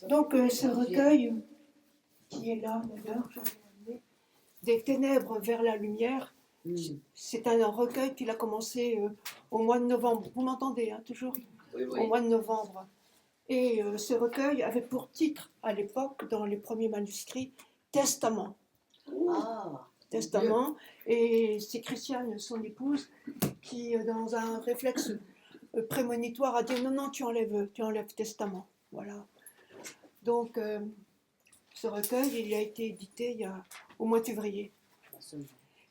Donc ce recueil qui est là, d'ailleurs, je l'ai amené, Des ténèbres vers la lumière, c'est un recueil qu'il a commencé au mois de novembre. Vous m'entendez, hein, toujours Oui. Au mois de novembre. Et ce recueil avait pour titre, à l'époque, dans les premiers manuscrits, Testament. Testament. Et c'est Christiane, son épouse, qui, dans un réflexe prémonitoire, a dit non, tu enlèves Testament. Voilà. Donc, ce recueil, il a été édité au mois de février.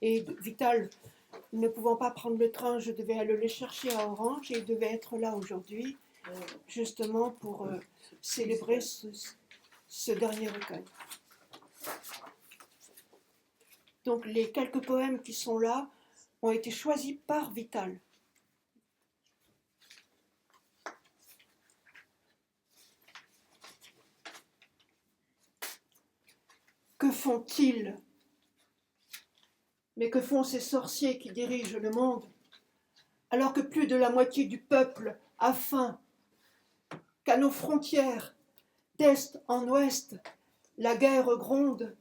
Et Vital, ne pouvant pas prendre le train, je devais aller le chercher à Orange et il devait être là aujourd'hui, justement pour célébrer ce dernier recueil. Donc les quelques poèmes qui sont là ont été choisis par Vital. Que font-ils ? Mais que font ces sorciers qui dirigent le monde, alors que plus de la moitié du peuple a faim, qu'à nos frontières, d'est en ouest, la guerre gronde,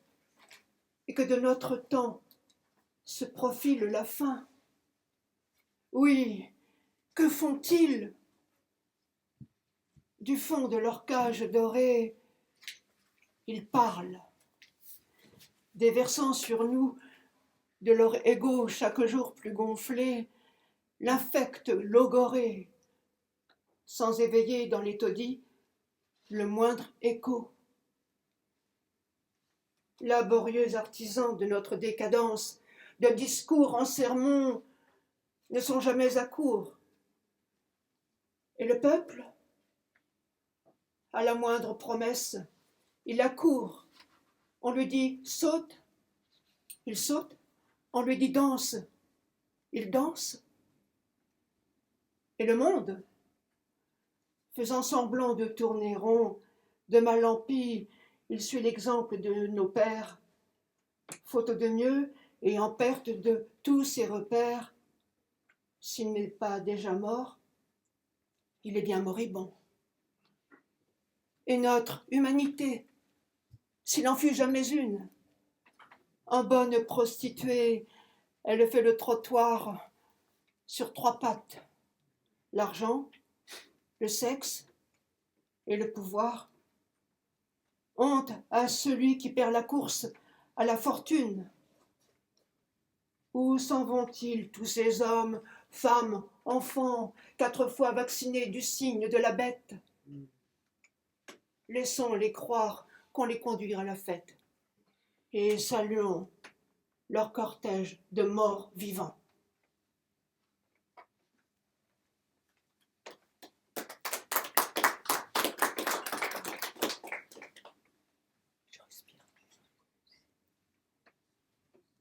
et que de notre temps se profile la fin. Oui, que font-ils ? Du fond de leur cage dorée, ils parlent, déversant sur nous de leur ego chaque jour plus gonflé, l'affect logoré, sans éveiller dans les taudis le moindre écho. Laborieux artisans de notre décadence, de discours en sermon, ne sont jamais à court. Et le peuple, à la moindre promesse, il accourt. On lui dit saute, il saute. On lui dit danse, il danse. Et le monde, faisant semblant de tourner rond, de mal en pis, il suit l'exemple de nos pères, faute de mieux et en perte de tous ses repères. S'il n'est pas déjà mort, il est bien moribond. Et notre humanité, s'il en fut jamais une, en bonne prostituée, elle fait le trottoir sur trois pattes, l'argent, le sexe et le pouvoir. Honte à celui qui perd la course à la fortune. Où s'en vont-ils tous ces hommes, femmes, enfants, 4 fois vaccinés du signe de la bête ? Laissons-les croire qu'on les conduira à la fête et saluons leur cortège de morts vivants.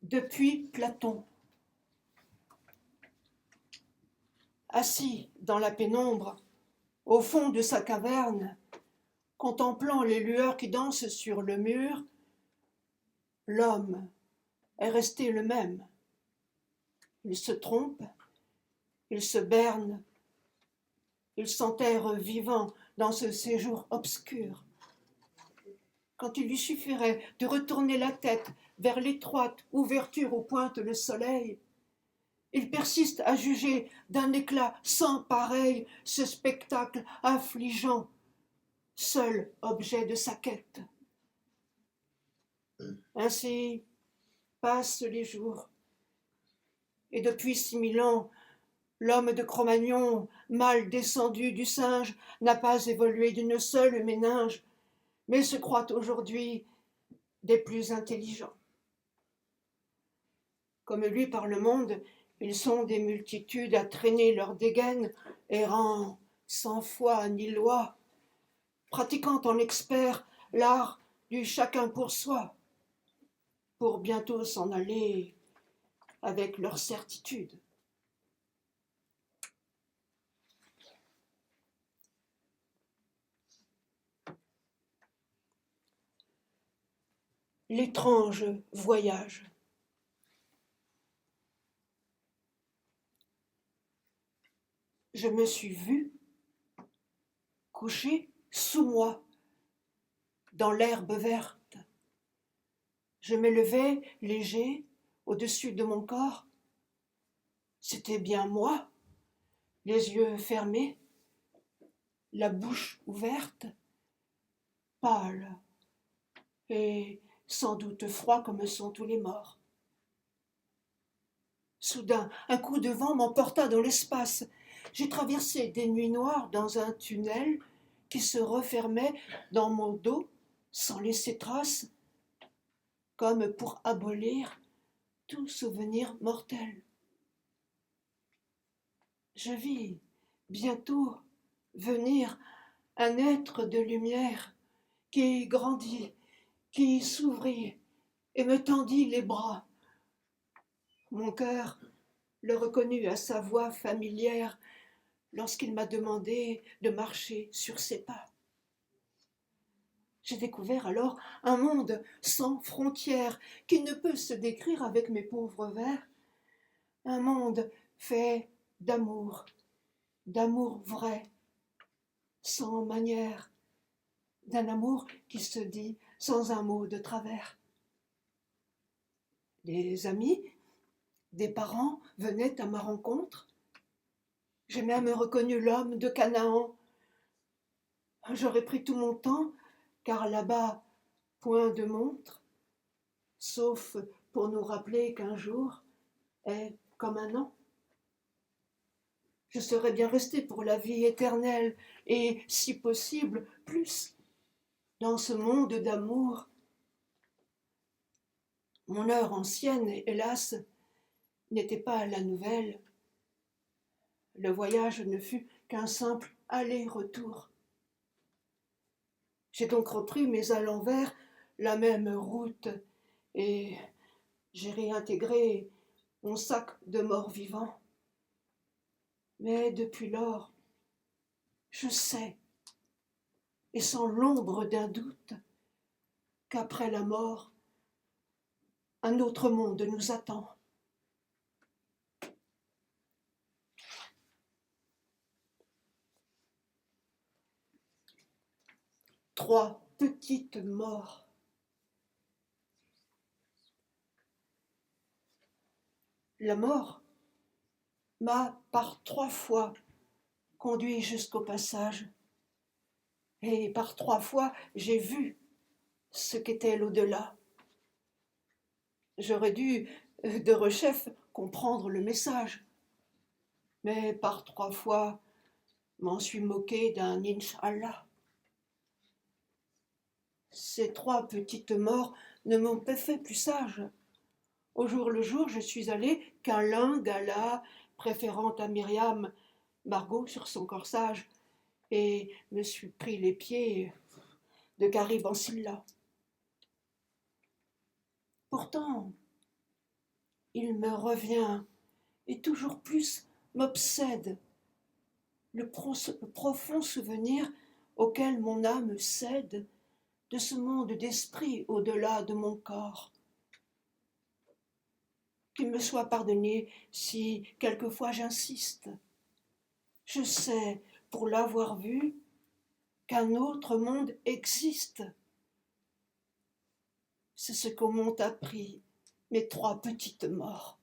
Depuis Platon, assis dans la pénombre, au fond de sa caverne, contemplant les lueurs qui dansent sur le mur, l'homme est resté le même. Il se trompe, il se berne, il s'enterre vivant dans ce séjour obscur. Quand il lui suffirait de retourner la tête vers l'étroite ouverture où pointe le soleil, il persiste à juger d'un éclat sans pareil ce spectacle affligeant, seul objet de sa quête. Ainsi passent les jours, et depuis 6000 ans, l'homme de Cro-Magnon, mal descendu du singe, n'a pas évolué d'une seule méninge, mais se croit aujourd'hui des plus intelligents. Comme lui par le monde, ils sont des multitudes à traîner leur dégaine, errant sans foi ni loi, pratiquant en experts l'art du chacun pour soi, pour bientôt s'en aller avec leur certitude. L'étrange voyage. Je me suis vue couchée sous moi dans l'herbe verte. Je m'élevais léger au-dessus de mon corps. C'était bien moi, les yeux fermés, la bouche ouverte, pâle et sans doute froid comme sont tous les morts. Soudain, un coup de vent m'emporta dans l'espace. J'ai traversé des nuits noires dans un tunnel qui se refermait dans mon dos sans laisser trace, comme pour abolir tout souvenir mortel. Je vis bientôt venir un être de lumière qui grandit, qui s'ouvrit et me tendit les bras. Mon cœur le reconnut à sa voix familière lorsqu'il m'a demandé de marcher sur ses pas. J'ai découvert alors un monde sans frontières qui ne peut se décrire avec mes pauvres vers, un monde fait d'amour vrai, sans manière, d'un amour qui se dit sans un mot de travers. Des amis, des parents venaient à ma rencontre. J'ai même reconnu l'homme de Canaan. J'aurais pris tout mon temps, car là-bas, point de montre, sauf pour nous rappeler qu'un jour est comme un an. Je serais bien resté pour la vie éternelle, et, si possible, plus, dans ce monde d'amour. Mon heure ancienne, hélas, n'était pas la nouvelle. Le voyage ne fut qu'un simple aller-retour. J'ai donc repris, mais à l'envers, la même route, et j'ai réintégré mon sac de morts-vivants. Mais depuis lors, je sais, et sans l'ombre d'un doute, qu'après la mort, un autre monde nous attend. Trois petites morts. La mort m'a par 3 fois conduit jusqu'au passage, et par 3 fois j'ai vu ce qu'était l'au-delà. J'aurais dû, de rechef, comprendre le message, mais par 3 fois m'en suis moqué d'un Inch'Allah. Ces 3 petites morts ne m'ont pas fait plus sage. Au jour le jour, je suis allé qu'Alain Gala, préférant à Myriam Margot sur son corsage, et me suis pris les pieds de Garib en Silla. Pourtant, il me revient, et toujours plus m'obsède, le profond souvenir auquel mon âme cède de ce monde d'esprit au-delà de mon corps. Qu'il me soit pardonné si quelquefois j'insiste. Je sais, pour l'avoir vu, qu'un autre monde existe. C'est ce qu'on m'ont appris mes 3 petites morts.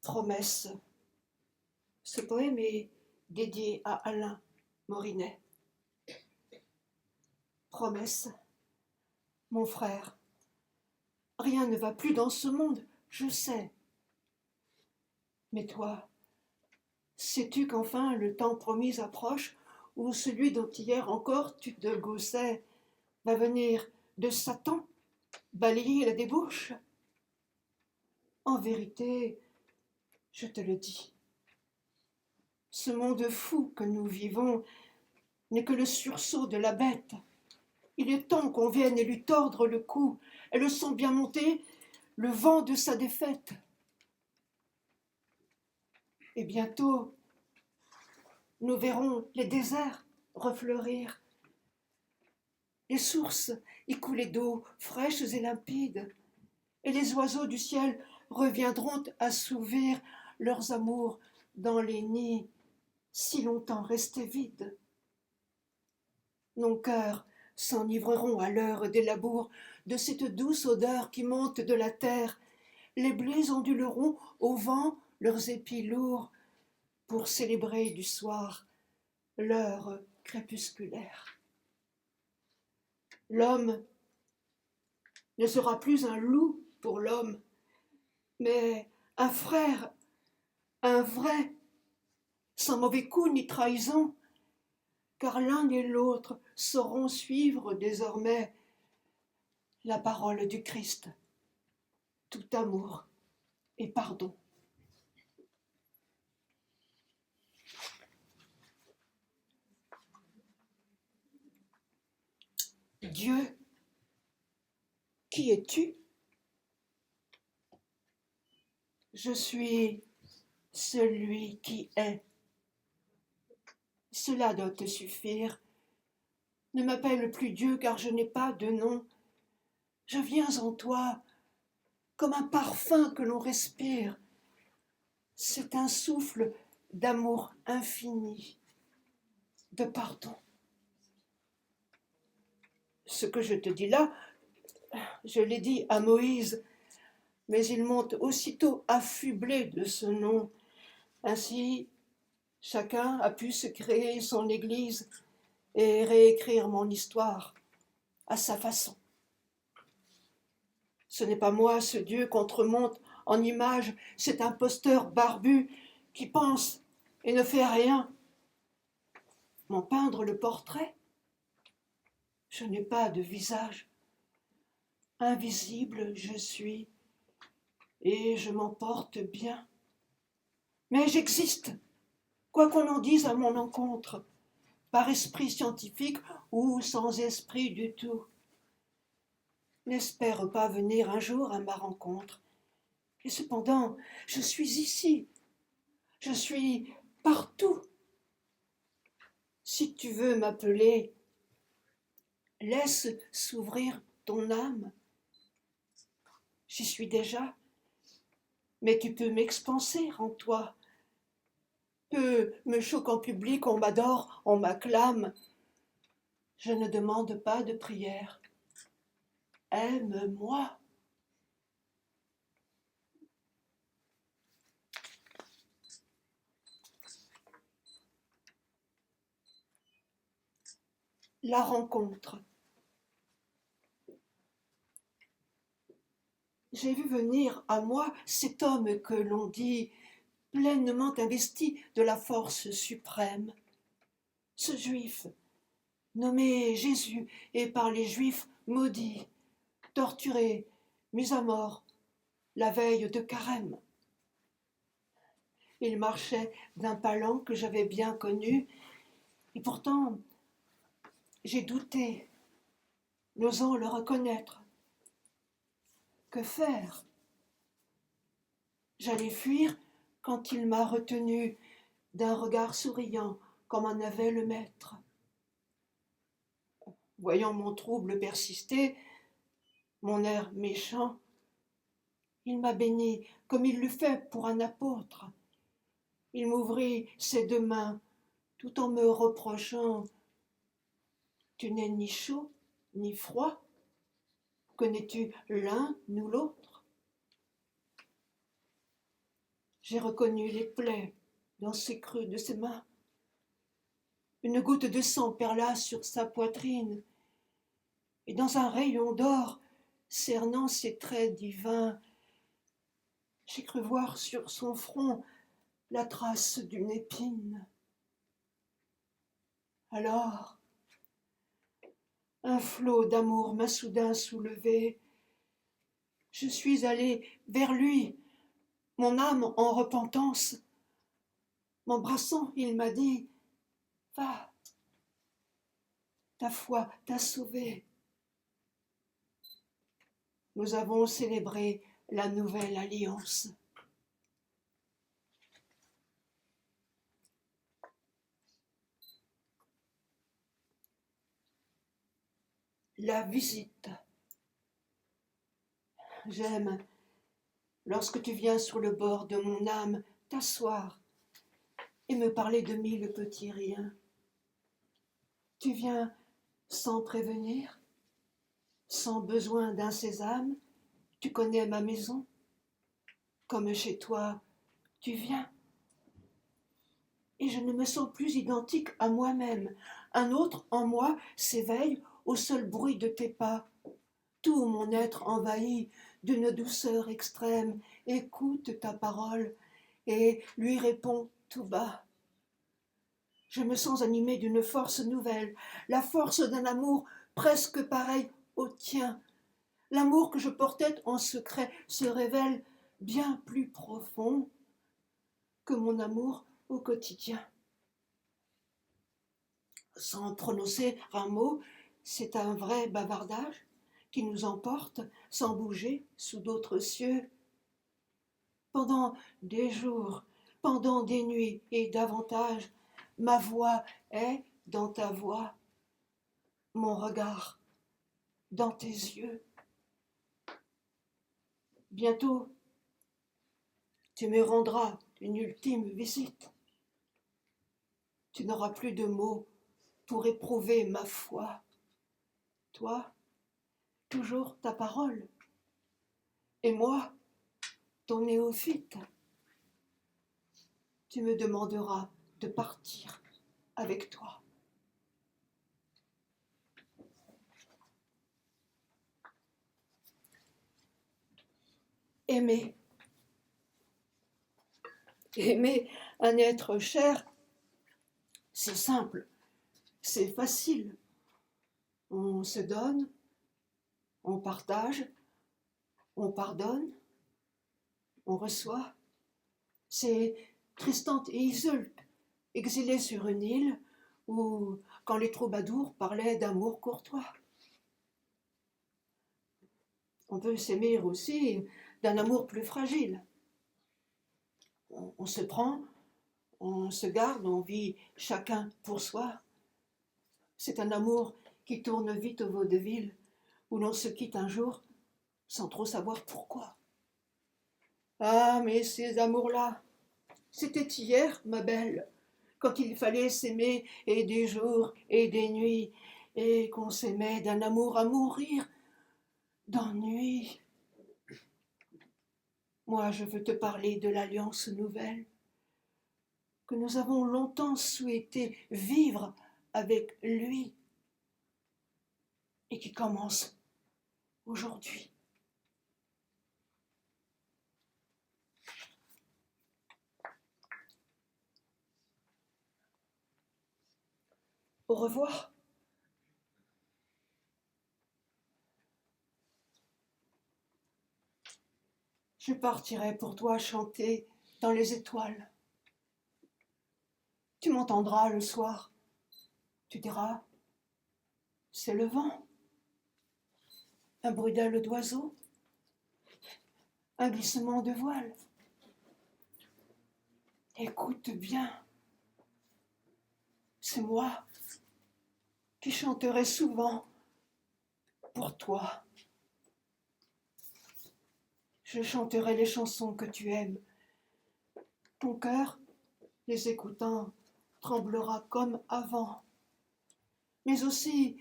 Promesse. Ce poème est dédié à Alain Morinet. Promesse. Mon frère, rien ne va plus dans ce monde, je sais. Mais toi, sais-tu qu'enfin le temps promis approche, où celui dont hier encore tu te gaussais va venir de Satan balayer la débauche? En vérité, je te le dis, ce monde fou que nous vivons n'est que le sursaut de la bête. Il est temps qu'on vienne lui tordre le cou et le sent bien monter le vent de sa défaite. Et bientôt, nous verrons les déserts refleurir, les sources y couler d'eau fraîches et limpides, et les oiseaux du ciel reviendront assouvir leurs amours dans les nids si longtemps restés vides. Nos cœurs s'enivreront à l'heure des labours de cette douce odeur qui monte de la terre. Les blés onduleront au vent leurs épis lourds pour célébrer du soir l'heure crépusculaire. L'homme ne sera plus un loup pour l'homme, mais un frère, un vrai, sans mauvais coup ni trahison, car l'un et l'autre sauront suivre désormais la parole du Christ, tout amour et pardon. Dieu, qui es-tu? Je suis celui qui est. Cela doit te suffire. Ne m'appelle plus Dieu car je n'ai pas de nom. Je viens en toi comme un parfum que l'on respire. C'est un souffle d'amour infini, de pardon. Ce que je te dis là, je l'ai dit à Moïse, mais ils m'ont aussitôt affublé de ce nom. Ainsi, chacun a pu se créer son église et réécrire mon histoire à sa façon. Ce n'est pas moi, ce Dieu qu'on te remonte en image, cet imposteur barbu qui pense et ne fait rien. M'en peindre le portrait? Je n'ai pas de visage. Invisible je suis et je m'en porte bien. Mais j'existe, quoi qu'on en dise à mon encontre, par esprit scientifique ou sans esprit du tout. N'espère pas venir un jour à ma rencontre. Et cependant, je suis ici, je suis partout. Si tu veux m'appeler, laisse s'ouvrir ton âme. J'y suis déjà, mais tu peux m'expanser en toi. Peu me choque en public, on m'adore, on m'acclame. Je ne demande pas de prière. Aime-moi. La rencontre. J'ai vu venir à moi cet homme que l'on dit pleinement investi de la force suprême. Ce juif, nommé Jésus et par les juifs maudit, torturé, mis à mort, la veille de Carême. Il marchait d'un pas lent que j'avais bien connu, et pourtant j'ai douté, n'osant le reconnaître. Que faire? J'allais fuir quand il m'a retenu d'un regard souriant comme en avait le maître. Voyant mon trouble persister, mon air méchant, il m'a béni comme il l'eût fait pour un apôtre. Il m'ouvrit ses deux mains tout en me reprochant: tu n'es ni chaud ni froid, connais-tu l'un ou l'autre? J'ai reconnu les plaies dans ses creux de ses mains. Une goutte de sang perla sur sa poitrine, et dans un rayon d'or cernant ses traits divins, j'ai cru voir sur son front la trace d'une épine. Alors, un flot d'amour m'a soudain soulevé. Je suis allée vers lui, mon âme en repentance. M'embrassant, il m'a dit: va, ta foi t'a sauvé. Nous avons célébré la nouvelle alliance. La visite. J'aime lorsque tu viens sur le bord de mon âme t'asseoir et me parler de 1000 petits riens. Tu viens sans prévenir, sans besoin d'un sésame, tu connais ma maison. Comme chez toi, tu viens. Et je ne me sens plus identique à moi-même. Un autre en moi s'éveille au seul bruit de tes pas. Tout mon être envahi d'une douceur extrême écoute ta parole et lui répond tout bas. Je me sens animée d'une force nouvelle, la force d'un amour presque pareil au tien. L'amour que je portais en secret se révèle bien plus profond que mon amour au quotidien. Sans prononcer un mot, c'est un vrai bavardage qui nous emporte sans bouger sous d'autres cieux. Pendant des jours, pendant des nuits et davantage, ma voix est dans ta voix, mon regard dans tes yeux. Bientôt, tu me rendras une ultime visite. Tu n'auras plus de mots pour éprouver ma foi. Toi, toujours ta parole, et moi, ton néophyte. Tu me demanderas de partir avec toi. Aimer. Aimer un être cher, c'est simple, c'est facile. On se donne, on partage, on pardonne, on reçoit. C'est Tristan et Isolde, exilés sur une île, où, quand les troubadours parlaient d'amour courtois. On peut s'aimer aussi d'un amour plus fragile. On se prend, on se garde, on vit chacun pour soi. C'est un amour qui tourne vite au vaudeville, où l'on se quitte un jour sans trop savoir pourquoi. Ah, mais ces amours-là, c'était hier, ma belle, quand il fallait s'aimer et des jours et des nuits, et qu'on s'aimait d'un amour à mourir d'ennui. Moi, je veux te parler de l'alliance nouvelle que nous avons longtemps souhaité vivre avec lui et qui commence aujourd'hui. Au revoir. Je partirai pour toi chanter dans les étoiles. Tu m'entendras le soir. Tu diras, c'est le vent. Un bruit d'ailes d'oiseau. Un glissement de voile. Écoute bien. C'est moi qui chanterai souvent pour toi. Je chanterai les chansons que tu aimes. Ton cœur, les écoutant, tremblera comme avant. Mais aussi,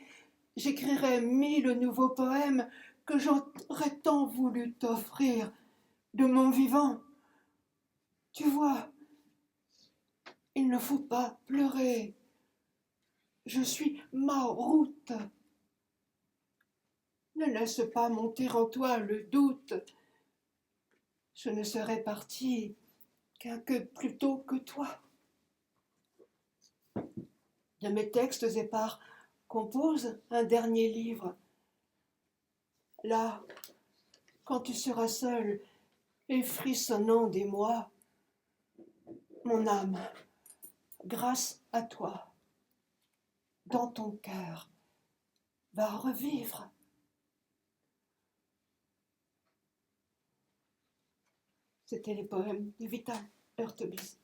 j'écrirai 1000 nouveaux poèmes que j'aurais tant voulu t'offrir de mon vivant. Tu vois, il ne faut pas pleurer. Je suis ma route. Ne laisse pas monter en toi le doute. Je ne serai partie qu'un peu plus tôt que toi. De mes textes épars compose un dernier livre. Là, quand tu seras seul et frissonnant des mois, mon âme, grâce à toi, dans ton cœur, va revivre. C'était les poèmes de Vital Heurtebise.